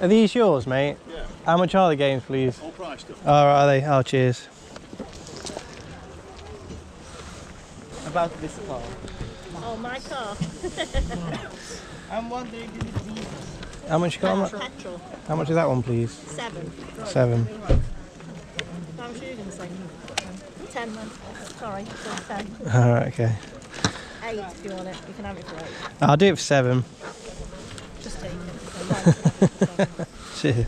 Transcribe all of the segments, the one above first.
Are these yours, mate? Yeah. How much are the games, please? All priced up. Oh, right, are they? Oh, cheers. About this car. Oh, my car. I'm wondering if it's these. How much you got on that? Petrol. How much is that one, please? 7. 7. How much are you going to say? 10 then. Sorry, so 10. Alright, okay. 8 if you want it. You can have it for 8. I'll do it for 7. Just take it. Cheers.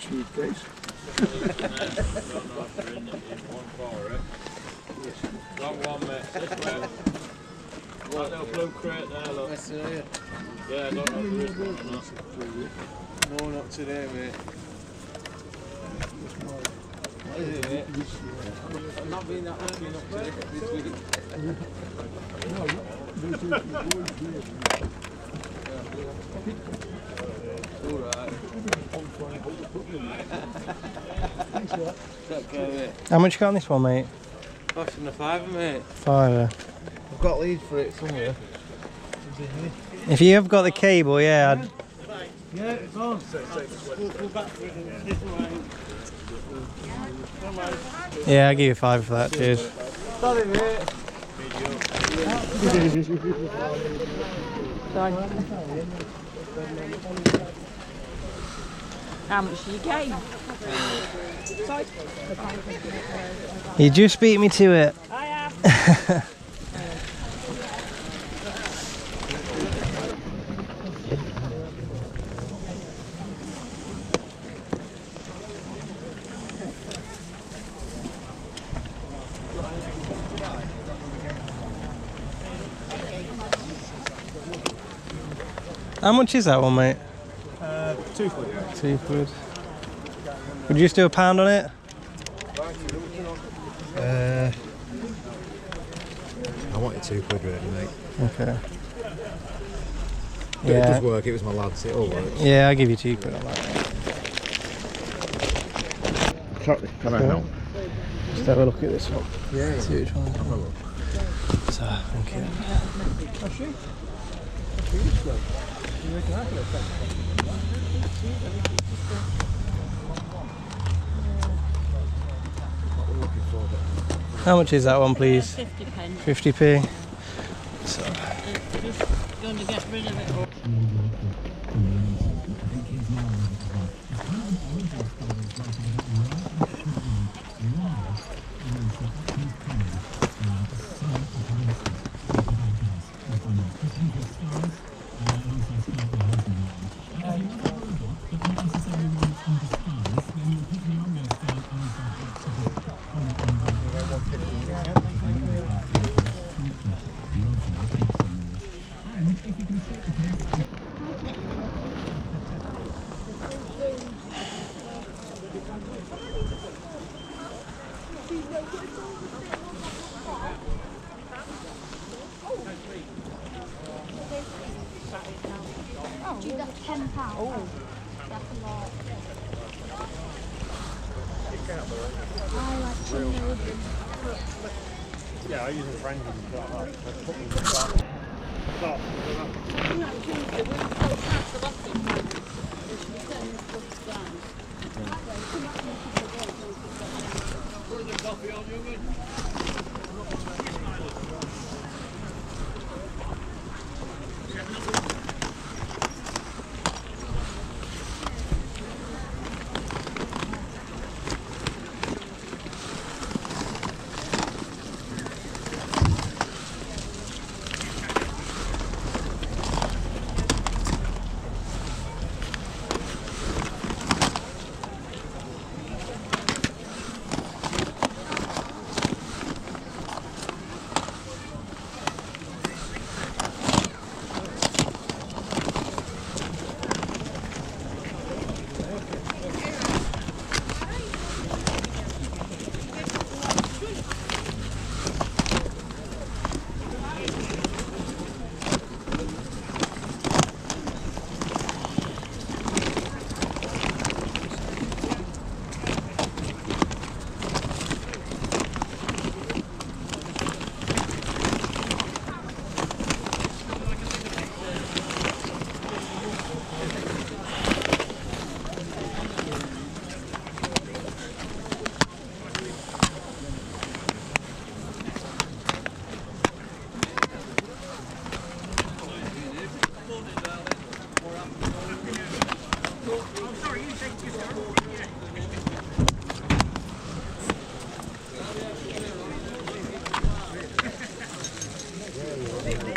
Suitcase. That one, mate. This way. That little blue crate there, look. That's it. Yeah, I don't know if there is one or not. No, not today, mate. What is it, mate? I've not been that lucky enough this week. Alright. How much you got on this one, mate? Costing a £5, mate. 5. I've got leads for it somewhere. If you have got the cable, yeah, I'd... Yeah, it's on. Yeah, I'll give you 5 for that, cheers. Sorry, mate. How much do you gain? You just beat me to it. I have. How much is that one, mate? £2 for you. 2 quid. Would you just do £1 on it? I wanted £2 really, mate. Okay. But it does work, it was my lads, it all works. Yeah, I'll give you 2 quid on that. Sorry, can I help? Just have a look at this one. Yeah, See which one. have a look. So, thank you. How much is that one, please? 50p. 50p. So. Just going to get rid of it all. Dude, that's £10. Oh. That's a lot. I like chili. Yeah, I use a friend and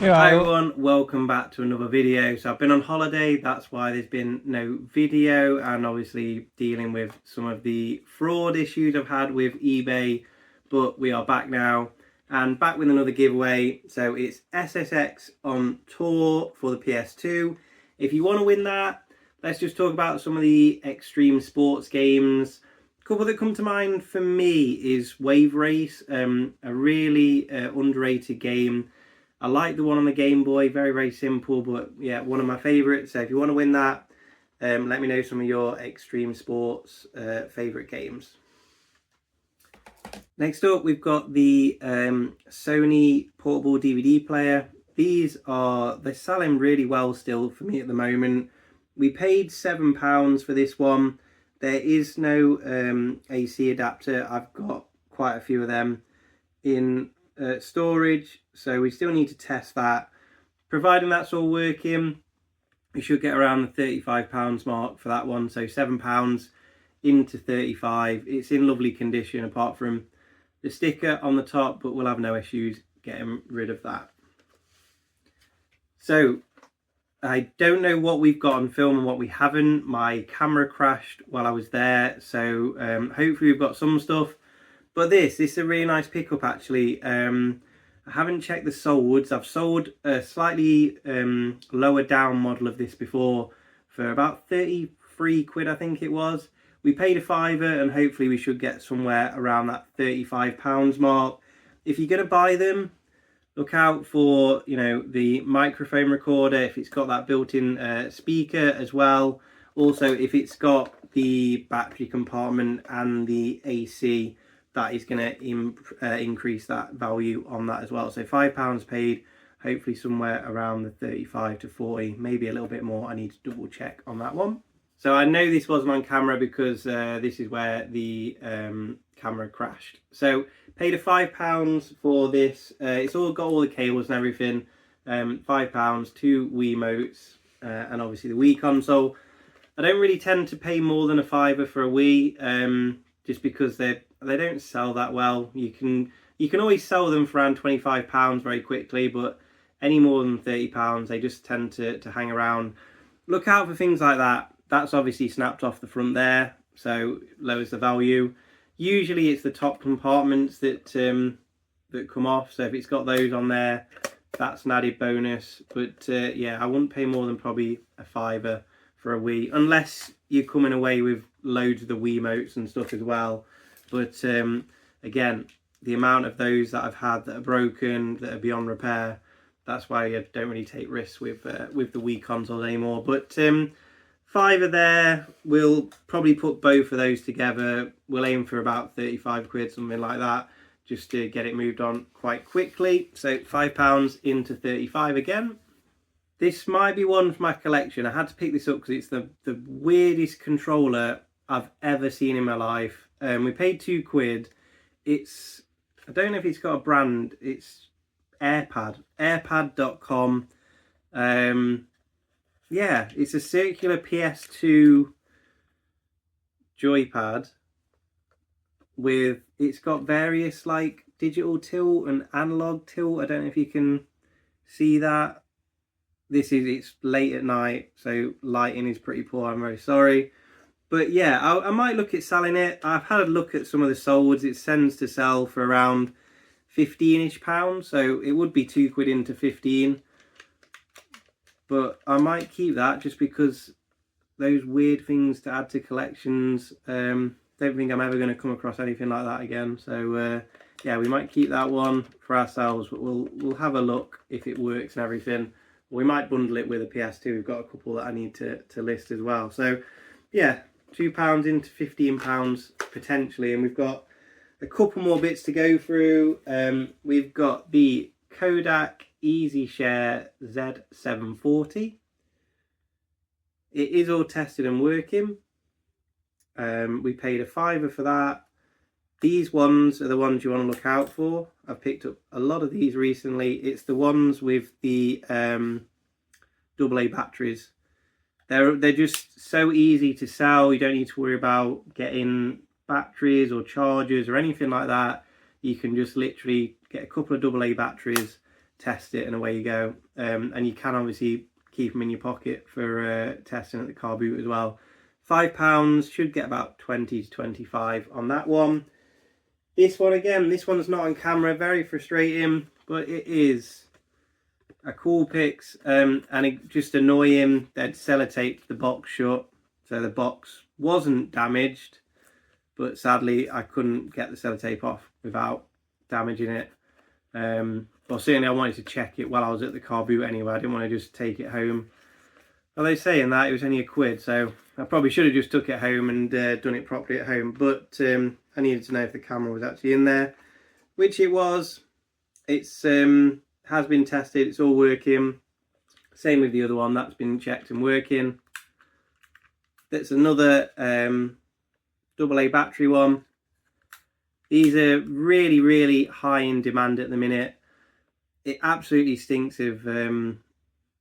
Hi everyone, welcome back to another video. So I've been on holiday, that's why there's been no video, and obviously dealing with some of the fraud issues I've had with eBay, but we are back now and back with another giveaway. So it's SSX on tour for the PS2. If you want to win that, let's just talk about some of the extreme sports games. A couple that come to mind for me is Wave Race, a really underrated game. I like the one on the Game Boy, very, very simple, but yeah, one of my favourites. So if you want to win that, let me know some of your extreme sports favourite games. Next up, we've got the Sony portable DVD player. They're selling really well still for me at the moment. We paid £7 for this one. There is no AC adapter. I've got quite a few of them in storage, so we still need to test that. Providing that's all working, we should get around the £35 mark for that one. So £7 into 35. It's in lovely condition apart from the sticker on the top, but we'll have no issues getting rid of that. So I don't know what we've got on film and what we haven't. My camera crashed while I was there, so hopefully we've got some stuff. But this is a really nice pickup actually. I haven't checked the solds. I've sold a slightly lower down model of this before for about 33 quid, I think it was. We paid a £5 and hopefully we should get somewhere around that £35 mark. If you're going to buy them, look out for, you know, the microphone recorder, if it's got that built-in speaker as well. Also, if it's got the battery compartment and the AC, that is going to increase that value on that as well. So £5 paid, hopefully somewhere around the 35 to 40, maybe a little bit more. I need to double check on that one. So I know this wasn't on camera because this is where the camera crashed. So paid a £5 for this. It's all got all the cables and everything. £5, 2 Wiimotes, and obviously the Wii console. I don't really tend to pay more than a £5 for a Wii, just because they don't sell that well. You can always sell them for around £25 very quickly, but any more than £30, they just tend to hang around. Look out for things like that. That's obviously snapped off the front there, so lowers the value. Usually it's the top compartments that come off, so if it's got those on there, that's an added bonus. But yeah, I wouldn't pay more than probably a £5 for a Wii, unless you're coming away with loads of the Wiimotes and stuff as well. But again, the amount of those that I've had that are broken, that are beyond repair, that's why I don't really take risks with the Wii consoles anymore. But £5 there, we'll probably put both of those together. We'll aim for about 35 quid, something like that, just to get it moved on quite quickly. So £5 into 35 again. This might be one for my collection. I had to pick this up because it's the weirdest controller I've ever seen in my life. We paid 2 quid. It's, I don't know if it's got a brand. It's airpad.com. Yeah, it's a circular PS2 joypad with, it's got various like digital tilt and analog tilt. I don't know if you can see that. It's late at night, so lighting is pretty poor, I'm very sorry. But yeah, I might look at selling it. I've had a look at some of the solds. It tends to sell for around £15-ish, so it would be 2 quid into 15. But I might keep that just because those weird things to add to collections, don't think I'm ever going to come across anything like that again. So yeah, we might keep that one for ourselves, but we'll have a look if it works and everything. We might bundle it with a PS2. We've got a couple that I need to list as well. So yeah, £2 into £15 potentially, and we've got a couple more bits to go through. We've got the Kodak EasyShare Z740. It is all tested and working. We paid a £5 for that. These ones are the ones you want to look out for. I've picked up a lot of these recently. It's the ones with the AA batteries. They're just so easy to sell. You don't need to worry about getting batteries or chargers or anything like that. You can just literally get a couple of AA batteries, test it, and away you go. And you can obviously keep them in your pocket for testing at the car boot as well. £5, should get about 20 to 25 on that one. This one again, this one's not on camera, very frustrating, but it is a cool picks, and it just annoying. They'd sellotaped the box shut, so the box wasn't damaged, but sadly I couldn't get the sellotape off without damaging it. Well, certainly I wanted to check it while I was at the car boot anyway. I didn't want to just take it home. Although saying that, it was only £1, so I probably should have just took it home and done it properly at home. But I needed to know if the camera was actually in there, which it was. It's has been tested, it's all working. Same with the other one, that's been checked and working. That's another AA battery one. These are really, really high in demand at the minute. It absolutely stinks of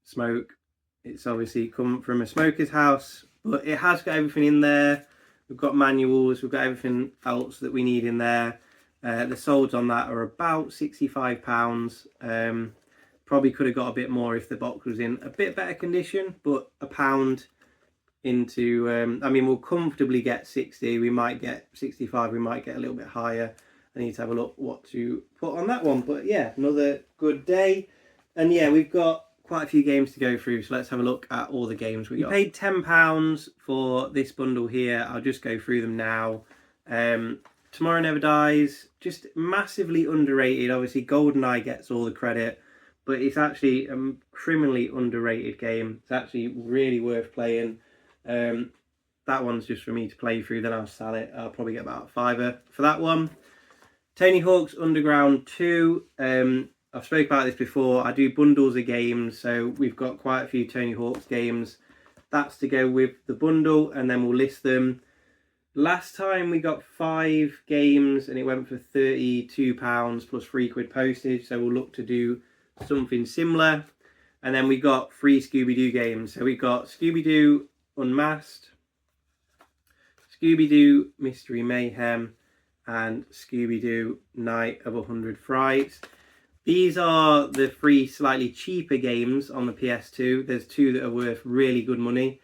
smoke. It's obviously come from a smoker's house, but it has got everything in there. We've got manuals, we've got everything else that we need in there. The solds on that are about £65. Probably could have got a bit more if the box was in a bit better condition, but £1 into, I mean, we'll comfortably get 60, we might get 65, we might get a little bit higher. I need to have a look what to put on that one, but yeah, another good day. And yeah, we've got quite a few games to go through, so let's have a look at all the games we got. We paid £10 for this bundle here. I'll just go through them now. Tomorrow Never Dies, just massively underrated. Obviously GoldenEye gets all the credit, but it's actually a criminally underrated game. It's actually really worth playing. That one's just for me to play through, then I'll sell it. I'll probably get about £5 for that one. Tony Hawk's Underground 2. I've spoken about this before. I do bundles of games, so we've got quite a few Tony Hawk's games. That's to go with the bundle, and then we'll list them. Last time we got 5 games and it went for £32 plus £3 postage, so we'll look to do something similar. And then we got 3 Scooby-Doo games. So we've got Scooby-Doo Unmasked, Scooby-Doo Mystery Mayhem, and Scooby-Doo Night of 100 Frights. These are the 3 slightly cheaper games on the PS2. There's 2 that are worth really good money.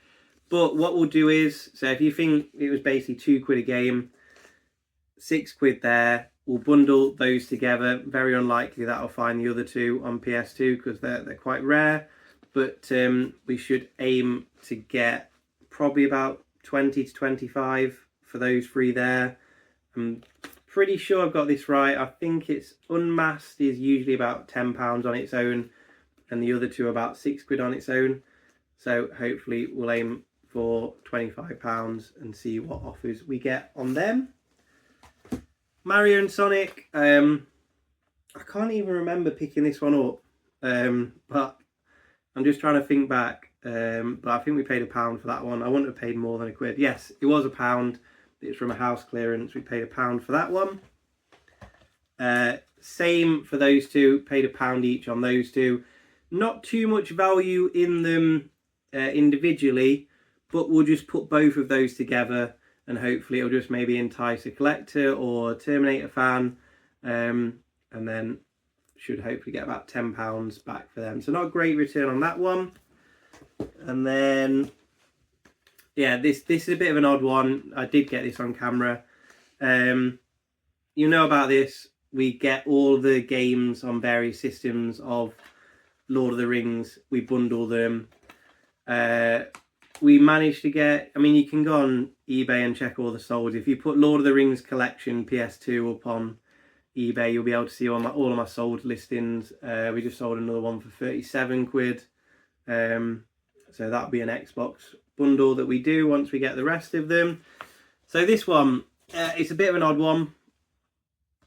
But what we'll do is, so if you think it was basically £2 a game, £6 there, we'll bundle those together. Very unlikely that I'll find the other 2 on PS2 because they're quite rare. But we should aim to get probably about 20 to 25 for those 3 there. I'm pretty sure I've got this right. I think it's Unmasked is usually about £10 on its own, and the other 2 are about £6 on its own. So hopefully we'll aim for £25 and see what offers we get on them. Mario and Sonic, I can't even remember picking this one up, but I'm just trying to think back. But I think we paid £1 for that one. I wouldn't have paid more than £1. Yes, it was £1. It's from a house clearance. We paid £1 for that one. Same for those 2. Paid £1 each on those 2. Not too much value in them individually, but we'll just put both of those together and hopefully it'll just maybe entice a collector or a Terminator fan, and then should hopefully get about £10 back for them. So not a great return on that one. And then yeah, this is a bit of an odd one. I did get this on camera. You know about this. We get all the games on various systems of Lord of the Rings. We bundle them. We managed to get, I mean, you can go on eBay and check all the solds. If you put Lord of the Rings Collection PS2 up on eBay, you'll be able to see all of my sold listings. We just sold another one for £37. So that'll be an Xbox bundle that we do once we get the rest of them. So this one, it's a bit of an odd one.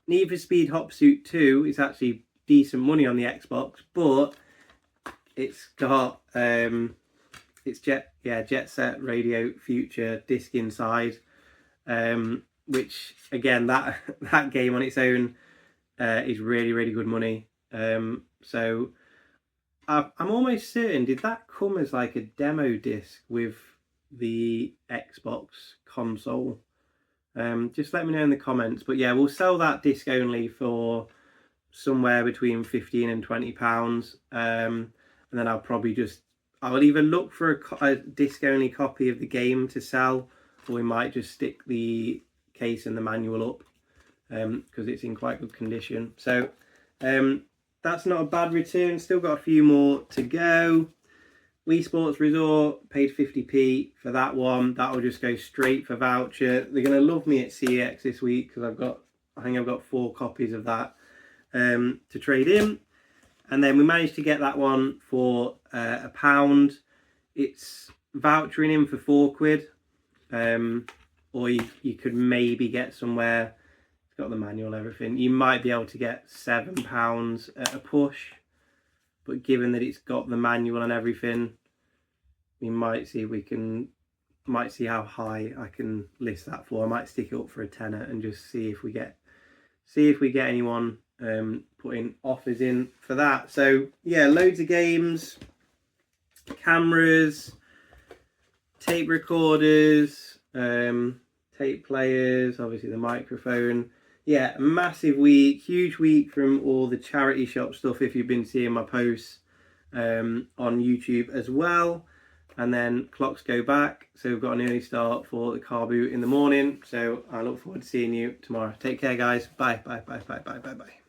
Need for Speed Hot Pursuit 2 is actually decent money on the Xbox, but it's got it's Jet Set Radio Future disc inside, which again that game on its own is really, really good money. So I'm almost certain, did that come as like a demo disc with the Xbox console? Just let me know in the comments. But yeah, we'll sell that disc only for somewhere between 15 and 20 pounds, and then I'll either look for a disc only copy of the game to sell, or we might just stick the case and the manual up because it's in quite good condition. So that's not a bad return. Still got a few more to go. Wii Sports Resort, paid 50p for that one. That'll just go straight for voucher. They're going to love me at CEX this week because I think I've got 4 copies of that to trade in. And then we managed to get that one for £1. It's vouchering in for £4. Or you could maybe get somewhere, it's got the manual and everything, you might be able to get £7 at a push. But given that it's got the manual and everything, we might see how high I can list that for. I might stick it up for a tenner and just see if we get anyone putting offers in for that. So yeah, loads of games, cameras, tape recorders, tape players, obviously the microphone. Yeah, massive week, huge week from all the charity shop stuff if you've been seeing my posts on YouTube as well. And then clocks go back, so we've got an early start for the car boot in the morning. So I look forward to seeing you tomorrow. Take care, guys. Bye, bye, bye, bye, bye, bye, bye.